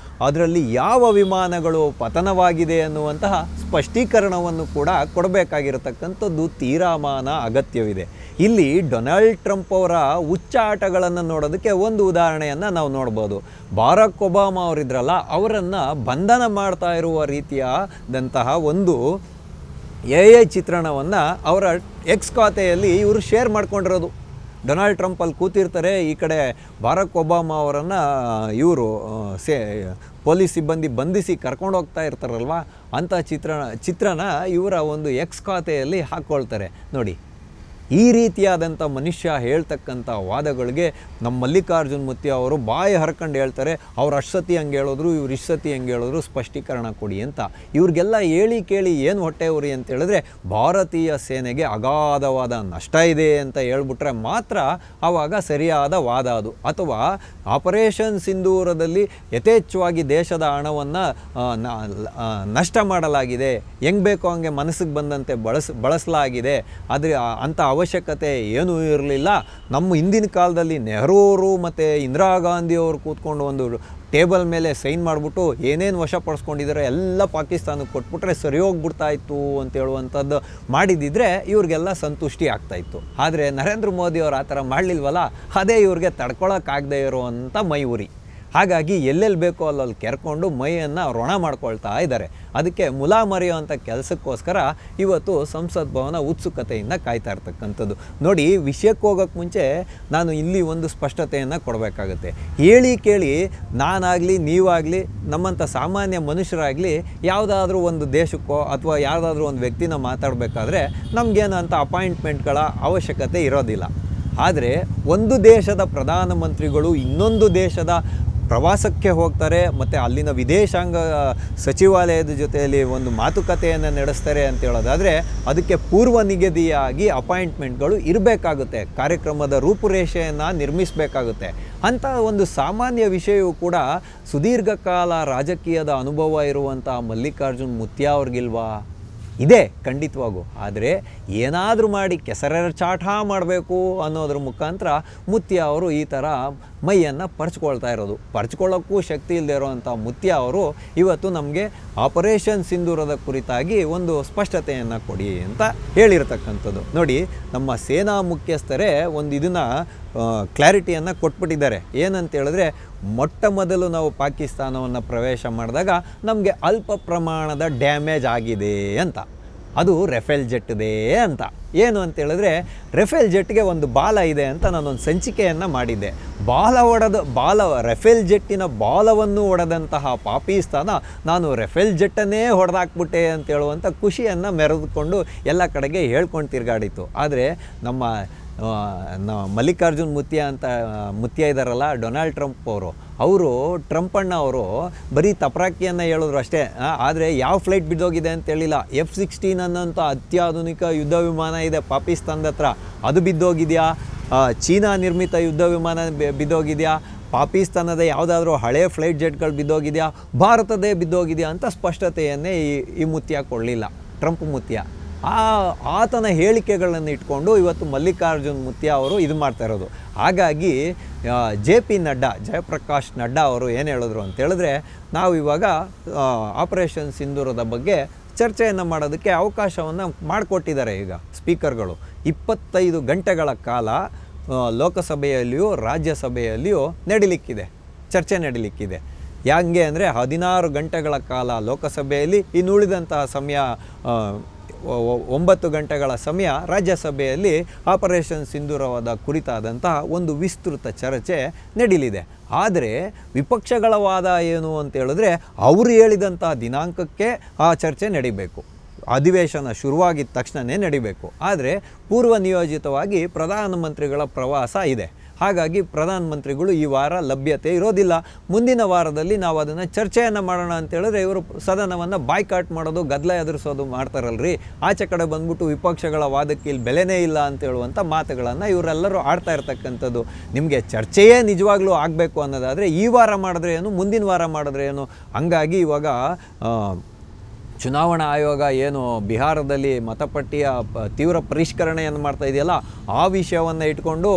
ಅದರಲ್ಲಿ ಯಾವ ವಿಮಾನಗಳು ಪತನವಾಗಿದೆ ಅನ್ನುವಂತಹ ಸ್ಪಷ್ಟೀಕರಣವನ್ನು ಕೂಡ ಕೊಡಬೇಕಾಗಿರತಕ್ಕಂಥದ್ದು ತೀರಾಮಾನ ಅಗತ್ಯವಿದೆ. ಇಲ್ಲಿ ಡೊನಾಲ್ಡ್ ಟ್ರಂಪ್ ಅವರ ಹುಚ್ಚಾಟಗಳನ್ನು ನೋಡೋದಕ್ಕೆ ಒಂದು ಉದಾಹರಣೆಯನ್ನು ನಾವು ನೋಡ್ಬೋದು. ಬಾರಾಕ್ ಒಬಾಮಾ ಅವರಿದ್ರಲ್ಲ, ಅವರನ್ನು ಬಂಧನ ಮಾಡ್ತಾ ಇರುವ ರೀತಿಯಾದಂತಹ ಒಂದು AI ಚಿತ್ರಣವನ್ನು ಅವರ ಎಕ್ಸ್ ಖಾತೆಯಲ್ಲಿ ಇವರು ಶೇರ್ ಮಾಡ್ಕೊಂಡಿರೋದು. ಡೊನಾಲ್ಡ್ ಟ್ರಂಪ್ ಅಲ್ಲಿ ಕೂತಿರ್ತಾರೆ, ಈ ಕಡೆ ಬಾರಾಕ್ ಒಬಾಮಾ ಅವರನ್ನು ಇವರು ಪೊಲೀಸ್ ಸಿಬ್ಬಂದಿ ಬಂಧಿಸಿ ಕರ್ಕೊಂಡು ಹೋಗ್ತಾ ಇರ್ತಾರಲ್ವ, ಅಂಥ ಚಿತ್ರನ ಇವರ ಒಂದು ಎಕ್ಸ್ ಖಾತೆಯಲ್ಲಿ ಹಾಕ್ಕೊಳ್ತಾರೆ. ನೋಡಿ, ಈ ರೀತಿಯಾದಂಥ ಮನುಷ್ಯ ಹೇಳ್ತಕ್ಕಂಥ ವಾದಗಳಿಗೆ ನಮ್ಮ ಮಲ್ಲಿಕಾರ್ಜುನ್ ಮುತ್ಯ ಅವರು ಬಾಯಿ ಹರ್ಕೊಂಡು ಹೇಳ್ತಾರೆ, ಅವ್ರು ಅಷ್ಟು ಸತಿ ಹಂಗೆ ಹೇಳಿದ್ರು, ಇವ್ರು ಇಷ್ಟು ಸತಿ ಹಂಗೆ ಹೇಳಿದ್ರು, ಸ್ಪಷ್ಟೀಕರಣ ಕೊಡಿ ಅಂತ. ಇವ್ರಿಗೆಲ್ಲ ಹೇಳಿ ಕೇಳಿ ಏನು ಹೊಟ್ಟೆ ಉರಿ ಅಂತ ಹೇಳಿದ್ರೆ, ಭಾರತೀಯ ಸೇನೆಗೆ ಅಗಾಧವಾದ ನಷ್ಟ ಇದೆ ಅಂತ ಹೇಳ್ಬಿಟ್ರೆ ಮಾತ್ರ ಆವಾಗ ಸರಿಯಾದ ವಾದ ಅದು. ಅಥವಾ ಆಪರೇಷನ್ ಸಿಂಧೂರದಲ್ಲಿ ಯಥೇಚ್ಛವಾಗಿ ದೇಶದ ಹಣವನ್ನು ನಷ್ಟ ಮಾಡಲಾಗಿದೆ, ಹೆಂಗೆ ಬೇಕೋ ಹಂಗೆ ಮನಸ್ಸಿಗೆ ಬಂದಂತೆ ಬಳಸಲಾಗಿದೆ, ಆದರೆ ಅಂಥ ಅವಶ್ಯಕತೆ ಏನೂ ಇರಲಿಲ್ಲ. ನಮ್ಮ ಹಿಂದಿನ ಕಾಲದಲ್ಲಿ ನೆಹರು ಅವರು ಮತ್ತು ಇಂದಿರಾ ಗಾಂಧಿ ಅವರು ಕೂತ್ಕೊಂಡು ಒಂದು ಟೇಬಲ್ ಮೇಲೆ ಸೈನ್ ಮಾಡಿಬಿಟ್ಟು ಏನೇನು ವಶಪಡಿಸ್ಕೊಂಡಿದ್ದಾರೆ ಎಲ್ಲ ಪಾಕಿಸ್ತಾನಕ್ಕೆ ಕೊಟ್ಬಿಟ್ರೆ ಸರಿ ಹೋಗ್ಬಿಡ್ತಾಯಿತ್ತು ಅಂತ ಹೇಳುವಂಥದ್ದು ಮಾಡಿದ್ದಿದ್ರೆ ಇವ್ರಿಗೆಲ್ಲ ಸಂತುಷ್ಟಿ ಆಗ್ತಾಯಿತ್ತು. ಆದರೆ ನರೇಂದ್ರ ಮೋದಿ ಅವರು ಆ ಥರ ಮಾಡಲಿಲ್ವಲ್ಲ, ಅದೇ ಇವ್ರಿಗೆ ತಡ್ಕೊಳಕ್ಕಾಗದೇ ಇರುವಂಥ ಮೈ ಉರಿ. ಹಾಗಾಗಿ ಎಲ್ಲೆಲ್ಲಿ ಬೇಕೋ ಅಲ್ಲಲ್ಲಿ ಕೆರ್ಕೊಂಡು ಮೈಯನ್ನು ರೊಣ ಮಾಡ್ಕೊಳ್ತಾ ಇದ್ದಾರೆ. ಅದಕ್ಕೆ ಮುಲಾ ಮರೆಯುವಂಥ ಕೆಲಸಕ್ಕೋಸ್ಕರ ಇವತ್ತು ಸಂಸತ್ ಭವನ ಉತ್ಸುಕತೆಯಿಂದ ಕಾಯ್ತಾ ಇರ್ತಕ್ಕಂಥದ್ದು. ನೋಡಿ, ವಿಷಯಕ್ಕೆ ಹೋಗೋಕ್ಕೆ ಮುಂಚೆ ನಾನು ಇಲ್ಲಿ ಒಂದು ಸ್ಪಷ್ಟತೆಯನ್ನು ಕೊಡಬೇಕಾಗುತ್ತೆ. ಹೇಳಿ ಕೇಳಿ ನಾನಾಗಲಿ ನೀವಾಗಲಿ ನಮ್ಮಂಥ ಸಾಮಾನ್ಯ ಮನುಷ್ಯರಾಗಲಿ ಯಾವುದಾದ್ರೂ ಒಂದು ದೇಶಕ್ಕೋ ಅಥವಾ ಯಾವುದಾದ್ರೂ ಒಂದು ವ್ಯಕ್ತಿನ ಮಾತಾಡಬೇಕಾದ್ರೆ ನಮಗೇನು ಅಂಥ ಅಪಾಯಿಂಟ್ಮೆಂಟ್ಗಳ ಅವಶ್ಯಕತೆ ಇರೋದಿಲ್ಲ. ಆದರೆ ಒಂದು ದೇಶದ ಪ್ರಧಾನಮಂತ್ರಿಗಳು ಇನ್ನೊಂದು ದೇಶದ ಪ್ರವಾಸಕ್ಕೆ ಹೋಗ್ತಾರೆ ಮತ್ತು ಅಲ್ಲಿನ ವಿದೇಶಾಂಗ ಸಚಿವಾಲಯದ ಜೊತೆಯಲ್ಲಿ ಒಂದು ಮಾತುಕತೆಯನ್ನು ನಡೆಸ್ತಾರೆ ಅಂತ ಹೇಳೋದಾದರೆ ಅದಕ್ಕೆ ಪೂರ್ವ ನಿಗದಿಯಾಗಿ ಅಪಾಯಿಂಟ್ಮೆಂಟ್ಗಳು ಇರಬೇಕಾಗುತ್ತೆ, ಕಾರ್ಯಕ್ರಮದ ರೂಪುರೇಷೆಯನ್ನು ನಿರ್ಮಿಸಬೇಕಾಗುತ್ತೆ. ಅಂಥ ಒಂದು ಸಾಮಾನ್ಯ ವಿಷಯವೂ ಕೂಡ ಸುದೀರ್ಘ ಕಾಲ ರಾಜಕೀಯದ ಅನುಭವ ಇರುವಂಥ ಮಲ್ಲಿಕಾರ್ಜುನ್ ಮುತ್ಯ ಅವ್ರಿಗಿಲ್ವಾ? ಇದೆ ಖಂಡಿತವಾಗೂ. ಆದರೆ ಏನಾದರೂ ಮಾಡಿ ಕೆಸರೆರಚಾಟ ಮಾಡಬೇಕು ಅನ್ನೋದ್ರ ಮುಖಾಂತರ ಮುತ್ಯ ಅವರು ಈ ಥರ ಮೈಯನ್ನು ಪರ್ಚ್ಕೊಳ್ತಾ ಇರೋದು. ಪರ್ಚ್ಕೊಳ್ಳೋಕ್ಕೂ ಶಕ್ತಿ ಇಲ್ಲದೆ ಇರೋವಂಥ ಮುತ್ಯ ಅವರು ಇವತ್ತು ನಮಗೆ ಆಪರೇಷನ್ ಸಿಂಧೂರದ ಕುರಿತಾಗಿ ಒಂದು ಸ್ಪಷ್ಟತೆಯನ್ನು ಕೊಡಿ ಅಂತ ಹೇಳಿರ್ತಕ್ಕಂಥದ್ದು. ನೋಡಿ, ನಮ್ಮ ಸೇನಾ ಮುಖ್ಯಸ್ಥರೇ ಒಂದು ಇದನ್ನು ಕ್ಲಾರಿಟಿಯನ್ನು ಕೊಟ್ಬಿಟ್ಟಿದ್ದಾರೆ. ಏನಂತ ಹೇಳಿದ್ರೆ, ಮೊಟ್ಟ ಮೊದಲು ನಾವು ಪಾಕಿಸ್ತಾನವನ್ನು ಪ್ರವೇಶ ಮಾಡಿದಾಗ ನಮಗೆ ಅಲ್ಪ ಪ್ರಮಾಣದ ಡ್ಯಾಮೇಜ್ ಆಗಿದೆ ಅಂತ. ಅದು ರಫೇಲ್ ಜೆಟ್ದೇ ಅಂತ. ಏನು ಅಂತ ಹೇಳಿದ್ರೆ, ರಫೇಲ್ ಜೆಟ್ಗೆ ಒಂದು ಬಾಲ ಇದೆ ಅಂತ ನಾನೊಂದು ಸಂಚಿಕೆಯನ್ನು ಮಾಡಿದ್ದೆ. ರಫೇಲ್ ಜೆಟ್ಟಿನ ಬಾಲವನ್ನು ಹೊಡೆದಂತಹ ಪಾಕಿಸ್ತಾನ ನಾನು ರಫೇಲ್ ಜೆಟ್ಟನ್ನೇ ಹೊಡೆದಾಕ್ಬಿಟ್ಟೆ ಅಂತ ಹೇಳುವಂಥ ಖುಷಿಯನ್ನು ಮೆರೆದುಕೊಂಡು ಎಲ್ಲ ಕಡೆಗೆ ಹೇಳ್ಕೊಂಡು ತಿರುಗಾಡಿತ್ತು. ಆದರೆ ನಮ್ಮ ಮಲ್ಲಿಕಾರ್ಜುನ್ ಮುತ್ಯ ಇದ್ದಾರಲ್ಲ, ಡೊನಾಲ್ಡ್ ಟ್ರಂಪ್ ಅವರು ಟ್ರಂಪಣ್ಣ ಅವರು ಬರೀ ತಪರಾಕಿಯನ್ನು ಹೇಳಿದ್ರು ಅಷ್ಟೇ. ಆದರೆ ಯಾವ ಫ್ಲೈಟ್ ಬಿದ್ದೋಗಿದೆ ಅಂತ ಹೇಳಿಲ್ಲ. F-16 ಅನ್ನೋಂಥ ಅತ್ಯಾಧುನಿಕ ಯುದ್ಧ ವಿಮಾನ ಇದೆ ಪಾಕಿಸ್ತಾನದ ಹತ್ರ, ಅದು ಬಿದ್ದೋಗಿದೆಯಾ? ಚೀನಾ ನಿರ್ಮಿತ ಯುದ್ಧ ವಿಮಾನ ಬಿದ್ದೋಗಿದೆಯಾ? ಪಾಕಿಸ್ತಾನದ ಯಾವುದಾದ್ರೂ ಹಳೆ ಫ್ಲೈಟ್ ಜೆಟ್ಗಳು ಬಿದ್ದೋಗಿದೆಯಾ? ಭಾರತದೇ ಬಿದ್ದೋಗಿದೆಯಾ ಅಂತ ಸ್ಪಷ್ಟತೆಯನ್ನೇ ಈ ಮುತ್ಯ ಕೊಡಲಿಲ್ಲ, ಟ್ರಂಪ್ ಮುತ್ಯ. ಆತನ ಹೇಳಿಕೆಗಳನ್ನು ಇಟ್ಕೊಂಡು ಇವತ್ತು ಮಲ್ಲಿಕಾರ್ಜುನ್ ಮುತ್ಯ ಅವರು ಇದು ಮಾಡ್ತಾ ಇರೋದು. ಹಾಗಾಗಿ JP ನಡ್ಡಾ, ಜಯಪ್ರಕಾಶ್ ನಡ್ಡಾ ಅವರು ಏನು ಹೇಳಿದ್ರು ಅಂತ ಹೇಳಿದ್ರೆ, ನಾವು ಇವಾಗ ಆಪರೇಷನ್ ಸಿಂಧೂರದ ಬಗ್ಗೆ ಚರ್ಚೆಯನ್ನು ಮಾಡೋದಕ್ಕೆ ಅವಕಾಶವನ್ನು ಮಾಡಿಕೊಟ್ಟಿದ್ದಾರೆ. ಈಗ ಸ್ಪೀಕರ್ಗಳು 25 ಗಂಟೆಗಳ ಕಾಲ ಲೋಕಸಭೆಯಲ್ಲಿಯೂ ರಾಜ್ಯಸಭೆಯಲ್ಲಿಯೂ ಚರ್ಚೆ ನಡೀಲಿಕ್ಕಿದೆ. ಹೆಂಗೆ ಅಂದರೆ 16 ಗಂಟೆಗಳ ಕಾಲ ಲೋಕಸಭೆಯಲ್ಲಿ, ಇನ್ನುಳಿದಂತಹ ಸಮಯ 9 ಗಂಟೆಗಳ ಸಮಯ ರಾಜ್ಯಸಭೆಯಲ್ಲಿ ಆಪರೇಷನ್ ಸಿಂಧೂರವಾದ ಕುರಿತಾದಂತಹ ಒಂದು ವಿಸ್ತೃತ ಚರ್ಚೆ ನಡೀಲಿದೆ. ಆದರೆ ವಿಪಕ್ಷಗಳ ವಾದ ಏನು ಅಂತ ಹೇಳಿದ್ರೆ, ಅವರು ಹೇಳಿದಂಥ ದಿನಾಂಕಕ್ಕೆ ಆ ಚರ್ಚೆ ನಡಿಬೇಕು, ಅಧಿವೇಶನ ಶುರುವಾಗಿದ್ದ ತಕ್ಷಣವೇ ನಡಿಬೇಕು. ಆದರೆ ಪೂರ್ವ ನಿಯೋಜಿತವಾಗಿ ಪ್ರಧಾನಮಂತ್ರಿಗಳ ಪ್ರವಾಸ ಇದೆ. ಹಾಗಾಗಿ ಪ್ರಧಾನಮಂತ್ರಿಗಳು ಈ ವಾರ ಲಭ್ಯತೆ ಇರೋದಿಲ್ಲ. ಮುಂದಿನ ವಾರದಲ್ಲಿ ನಾವು ಅದನ್ನು ಚರ್ಚೆಯನ್ನು ಮಾಡೋಣ ಅಂತೇಳಿದ್ರೆ ಇವರು ಸದನವನ್ನು ಬಾಯ್ಕಾಟ್ ಮಾಡೋದು, ಗದ್ದಲ ಎದುರಿಸೋದು ಮಾಡ್ತಾರಲ್ರಿ. ಆಚೆ ಕಡೆ ಬಂದ್ಬಿಟ್ಟು ವಿಪಕ್ಷಗಳ ವಾದಕ್ಕೆ ಇಲ್ಲಿ ಬೆಲೆನೇ ಇಲ್ಲ ಅಂತ ಹೇಳುವಂಥ ಮಾತುಗಳನ್ನು ಇವರೆಲ್ಲರೂ ಆಡ್ತಾ ಇರ್ತಕ್ಕಂಥದ್ದು. ನಿಮಗೆ ಚರ್ಚೆಯೇ ನಿಜವಾಗ್ಲೂ ಆಗಬೇಕು ಅನ್ನೋದಾದರೆ ಈ ವಾರ ಮಾಡಿದ್ರೆ ಏನು, ಮುಂದಿನ ವಾರ ಮಾಡಿದ್ರೆ ಏನು? ಹಂಗಾಗಿ ಇವಾಗ ಚುನಾವಣಾ ಆಯೋಗ ಏನು ಬಿಹಾರದಲ್ಲಿ ಮತಪಟ್ಟಿಯ ತೀವ್ರ ಪರಿಷ್ಕರಣೆಯನ್ನು ಮಾಡ್ತಾ ಇದೆಯಲ್ಲ, ಆ ವಿಷಯವನ್ನು ಇಟ್ಕೊಂಡು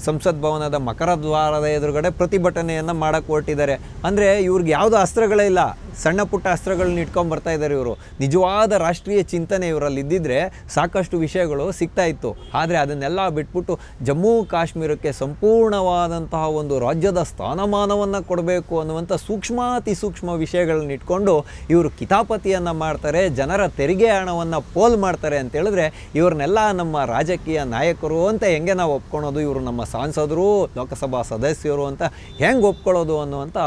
ಸಂಸತ್ ಭವನದ ಮಕರ ದ್ವಾರದ ಎದುರುಗಡೆ ಪ್ರತಿಭಟನೆಯನ್ನು ಮಾಡೋಕ್ಕೆ ಹೊರಟಿದ್ದಾರೆ. ಅಂದರೆ ಇವ್ರಿಗೆ ಯಾವುದೋ ಅಸ್ತ್ರಗಳೇ ಇಲ್ಲ, ಸಣ್ಣ ಪುಟ್ಟ ಅಸ್ತ್ರಗಳನ್ನ ಇಟ್ಕೊಂಡು ಬರ್ತಾ ಇದ್ದಾರೆ ಇವರು. ನಿಜವಾದ ರಾಷ್ಟ್ರೀಯ ಚಿಂತನೆ ಇವರಲ್ಲಿ ಇದ್ದಿದ್ದರೆ ಸಾಕಷ್ಟು ವಿಷಯಗಳು ಸಿಗ್ತಾ ಇತ್ತು. ಆದರೆ ಅದನ್ನೆಲ್ಲ ಬಿಟ್ಬಿಟ್ಟು ಜಮ್ಮು ಕಾಶ್ಮೀರಕ್ಕೆ ಸಂಪೂರ್ಣವಾದಂತಹ ಒಂದು ರಾಜ್ಯದ ಸ್ಥಾನಮಾನವನ್ನು ಕೊಡಬೇಕು ಅನ್ನುವಂಥ ಸೂಕ್ಷ್ಮಾತಿ ಸೂಕ್ಷ್ಮ ವಿಷಯಗಳನ್ನ ಇಟ್ಕೊಂಡು ಇವರು ಕಿತಾಪತಿಯನ್ನು ಮಾಡ್ತಾರೆ, ಜನರ ತೆರಿಗೆ ಹಣವನ್ನು ಪೋಲ್ ಮಾಡ್ತಾರೆ ಅಂತ ಹೇಳಿದ್ರೆ ಇವ್ರನ್ನೆಲ್ಲ ನಮ್ಮ ರಾಜಕೀಯ ನಾಯಕರು ಅಂತ ಹೆಂಗೆ ನಾವು ಒಪ್ಕೊಳ್ಳೋದು, ಇವರು ನಮ್ಮ ಸಾಂಸದರು, ಲೋಕಸಭಾ ಸದಸ್ಯರು ಅಂತ ಹೆಂಗೆ ಒಪ್ಕೊಳ್ಳೋದು ಅನ್ನುವಂಥ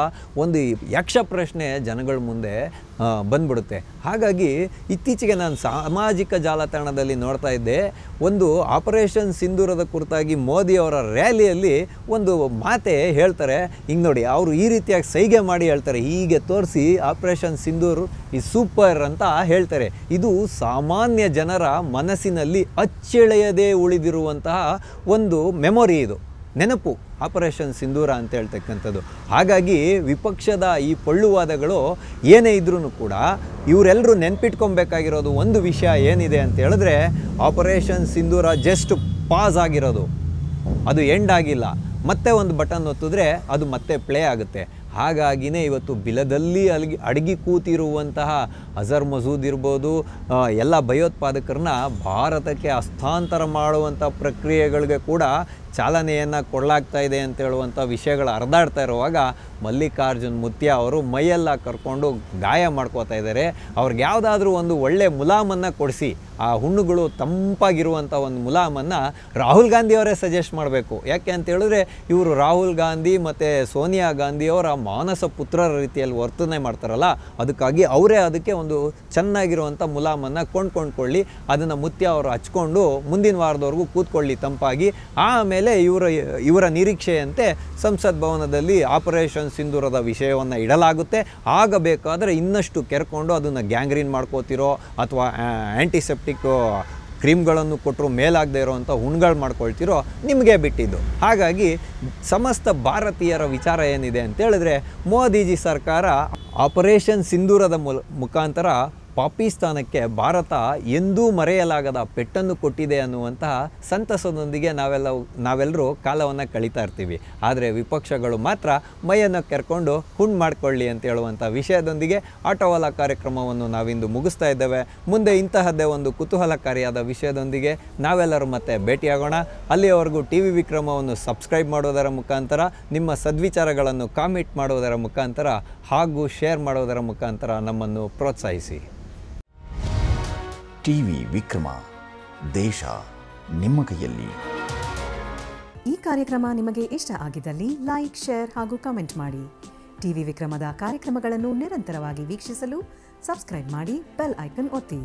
ಒಂದು ಯಕ್ಷ ಪ್ರಶ್ನೆ ಜನಗಳ ಮುಂದೆ ಬಂದ್ಬಿಡುತ್ತೆ. ಹಾಗಾಗಿ ಇತ್ತೀಚೆಗೆ ನಾನು ಸಾಮಾಜಿಕ ಜಾಲತಾಣದಲ್ಲಿ ನೋಡ್ತಾ ಇದ್ದೆ, ಒಂದು ಆಪರೇಷನ್ ಸಿಂಧೂರದ ಕುರಿತಾಗಿ ಮೋದಿಯವರ ರ್ಯಾಲಿಯಲ್ಲಿ ಒಂದು ಮಾತೆ ಹೇಳ್ತಾರೆ. ಹಿಂಗೆ ನೋಡಿ, ಅವರು ಈ ರೀತಿಯಾಗಿ ಸೈಗೆ ಮಾಡಿ ಹೇಳ್ತಾರೆ, ಹೀಗೆ ತೋರಿಸಿ ಆಪರೇಷನ್ ಸಿಂಧೂರ್ ಈ ಸೂಪರ್ ಅಂತ ಹೇಳ್ತಾರೆ. ಇದು ಸಾಮಾನ್ಯ ಜನರ ಮನಸ್ಸಿನಲ್ಲಿ ಅಚ್ಚೆಳೆಯದೇ ಉಳಿದಿರುವಂತಹ ಒಂದು ಮೆಮೊರಿ, ಇದು ನೆನಪು, ಆಪರೇಷನ್ ಸಿಂಧೂರ ಅಂತ ಹೇಳ್ತಕ್ಕಂಥದ್ದು. ಹಾಗಾಗಿ ವಿಪಕ್ಷದ ಈ ಪೊಳ್ಳುವಾದಗಳು ಏನೇ ಇದ್ರೂ ಕೂಡ ಇವರೆಲ್ಲರೂ ನೆನ್ಪಿಟ್ಕೊಬೇಕಾಗಿರೋದು ಒಂದು ವಿಷಯ ಏನಿದೆ ಅಂತ ಹೇಳಿದ್ರೆ, ಆಪರೇಷನ್ ಸಿಂಧೂರ ಜಸ್ಟ್ ಪಾಸ್ ಆಗಿರೋದು, ಅದು ಎಂಡ್ ಆಗಿಲ್ಲ. ಮತ್ತೆ ಒಂದು ಬಟನ್ ಒತ್ತಿದ್ರೆ ಅದು ಮತ್ತೆ ಪ್ಲೇ ಆಗುತ್ತೆ. ಹಾಗಾಗಿನೇ ಇವತ್ತು ಬಿಲದಲ್ಲಿ ಅಡಗಿ ಕೂತಿರುವಂತಹ ಅಜರ್ ಮಸೂದ್ ಇರ್ಬೋದು, ಎಲ್ಲ ಭಯೋತ್ಪಾದಕರನ್ನ ಭಾರತಕ್ಕೆ ಹಸ್ತಾಂತರ ಮಾಡುವಂಥ ಪ್ರಕ್ರಿಯೆಗಳಿಗೆ ಕೂಡ ಚಾಲನೆಯನ್ನು ಕೊಡಲಾಗ್ತಾ ಇದೆ ಅಂತ ಹೇಳುವಂಥ ವಿಷಯಗಳು ಹರಿದಾಡ್ತಾ ಇರುವಾಗ ಮಲ್ಲಿಕಾರ್ಜುನ್ ಮುತ್ಯ ಅವರು ಮೈಯೆಲ್ಲ ಕರ್ಕೊಂಡು ಗಾಯ ಮಾಡ್ಕೋತಾ ಇದ್ದಾರೆ. ಅವ್ರಿಗೆ ಯಾವುದಾದ್ರೂ ಒಂದು ಒಳ್ಳೆ ಮುಲಾಮನ್ನು ಕೊಡಿಸಿ, ಆ ಹುಣ್ಣುಗಳು ತಂಪಾಗಿರುವಂಥ ಒಂದು ಮುಲಾಮನ್ನು ರಾಹುಲ್ ಗಾಂಧಿಯವರೇ ಸಜೆಸ್ಟ್ ಮಾಡಬೇಕು. ಯಾಕೆ ಅಂತ ಹೇಳಿದ್ರೆ ಇವರು ರಾಹುಲ್ ಗಾಂಧಿ ಮತ್ತು ಸೋನಿಯಾ ಗಾಂಧಿಯವರ ಮಾನಸ ಪುತ್ರರ ರೀತಿಯಲ್ಲಿ ವರ್ತನೆ ಮಾಡ್ತಾರಲ್ಲ, ಅದಕ್ಕಾಗಿ ಅವರೇ ಅದಕ್ಕೆ ಒಂದು ಚೆನ್ನಾಗಿರುವಂಥ ಮುಲಾಮನ್ನು ಕೊಂಡ್ಕೊಳ್ಳಿ, ಅದನ್ನು ಮುತ್ಯ ಅವರು ಹಚ್ಕೊಂಡು ಮುಂದಿನ ವಾರದವರೆಗೂ ಕೂತ್ಕೊಳ್ಳಿ ತಂಪಾಗಿ. ಆಮೇಲೆ ಇವರ ನಿರೀಕ್ಷೆಯಂತೆ ಸಂಸತ್ ಭವನದಲ್ಲಿ ಆಪರೇಷನ್ ಸಿಂಧೂರದ ವಿಷಯವನ್ನು ಇಡಲಾಗುತ್ತೆ. ಆಗಬೇಕಾದರೆ ಇನ್ನಷ್ಟು ಕೆರ್ಕೊಂಡು ಅದನ್ನು ಗ್ಯಾಂಗ್ರೀನ್ ಮಾಡ್ಕೋತಿರೋ ಅಥವಾ ಆ್ಯಂಟಿಸೆಪ್ಟಿಕ್ ಕ್ರೀಮ್ಗಳನ್ನು ಕೊಟ್ಟರು ಮೇಲಾಗದೇ ಇರೋವಂಥ ಹುಣ್ಗಳು ಮಾಡ್ಕೊಳ್ತಿರೋ ನಿಮಗೆ ಬಿಟ್ಟಿದ್ದು. ಹಾಗಾಗಿ ಸಮಸ್ತ ಭಾರತೀಯರ ವಿಚಾರ ಏನಿದೆ ಅಂತ ಹೇಳಿದ್ರೆ, ಮೋದಿಜಿ ಸರ್ಕಾರ ಆಪರೇಷನ್ ಸಿಂಧೂರದ ಮುಖಾಂತರ ಪಾಕಿಸ್ತಾನಕ್ಕೆ ಭಾರತ ಎಂದೂ ಮರೆಯಲಾಗದ ಪೆಟ್ಟನ್ನು ಕೊಟ್ಟಿದೆ ಅನ್ನುವಂತಹ ಸಂತಸದೊಂದಿಗೆ ನಾವೆಲ್ಲರೂ ಕಾಲವನ್ನು ಕಳೀತಾ ಇರ್ತೀವಿ. ಆದರೆ ವಿಪಕ್ಷಗಳು ಮಾತ್ರ ಮೈಯನ್ನು ಕೆರ್ಕೊಂಡು ಹುಣ್ಣು ಮಾಡಿಕೊಳ್ಳಿ ಅಂತ ಹೇಳುವಂಥ ವಿಷಯದೊಂದಿಗೆ ಆಟೋವಾಲ ಕಾರ್ಯಕ್ರಮವನ್ನು ನಾವಿಂದು ಮುಗಿಸ್ತಾ ಇದ್ದೇವೆ. ಮುಂದೆ ಇಂತಹದ್ದೇ ಒಂದು ಕುತೂಹಲಕಾರಿಯಾದ ವಿಷಯದೊಂದಿಗೆ ನಾವೆಲ್ಲರೂ ಮತ್ತೆ ಭೇಟಿಯಾಗೋಣ. ಅಲ್ಲಿಯವರೆಗೂ ಟಿ ವಿ ವಿಕ್ರಮವನ್ನು ಸಬ್ಸ್ಕ್ರೈಬ್ ಮಾಡೋದರ ಮುಖಾಂತರ, ನಿಮ್ಮ ಸದ್ವಿಚಾರಗಳನ್ನು ಕಾಮೆಂಟ್ ಮಾಡೋದರ ಮುಖಾಂತರ ಹಾಗೂ ಶೇರ್ ಮಾಡೋದರ ಮುಖಾಂತರ ನಮ್ಮನ್ನು ಪ್ರೋತ್ಸಾಹಿಸಿ. ಟಿವಿ ವಿಕ್ರಮ, ದೇಶ ನಿಮ್ಮ ಕೈಯಲ್ಲಿ. ಈ ಕಾರ್ಯಕ್ರಮ ನಿಮಗೆ ಇಷ್ಟ ಆಗಿದ್ದಲ್ಲಿ ಲೈಕ್, ಶೇರ್ ಹಾಗೂ ಕಮೆಂಟ್ ಮಾಡಿ. ಟಿವಿ ವಿಕ್ರಮದ ಕಾರ್ಯಕ್ರಮಗಳನ್ನು ನಿರಂತರವಾಗಿ ವೀಕ್ಷಿಸಲು ಸಬ್ಸ್ಕ್ರೈಬ್ ಮಾಡಿ, ಬೆಲ್ ಐಕನ್ ಒತ್ತಿ.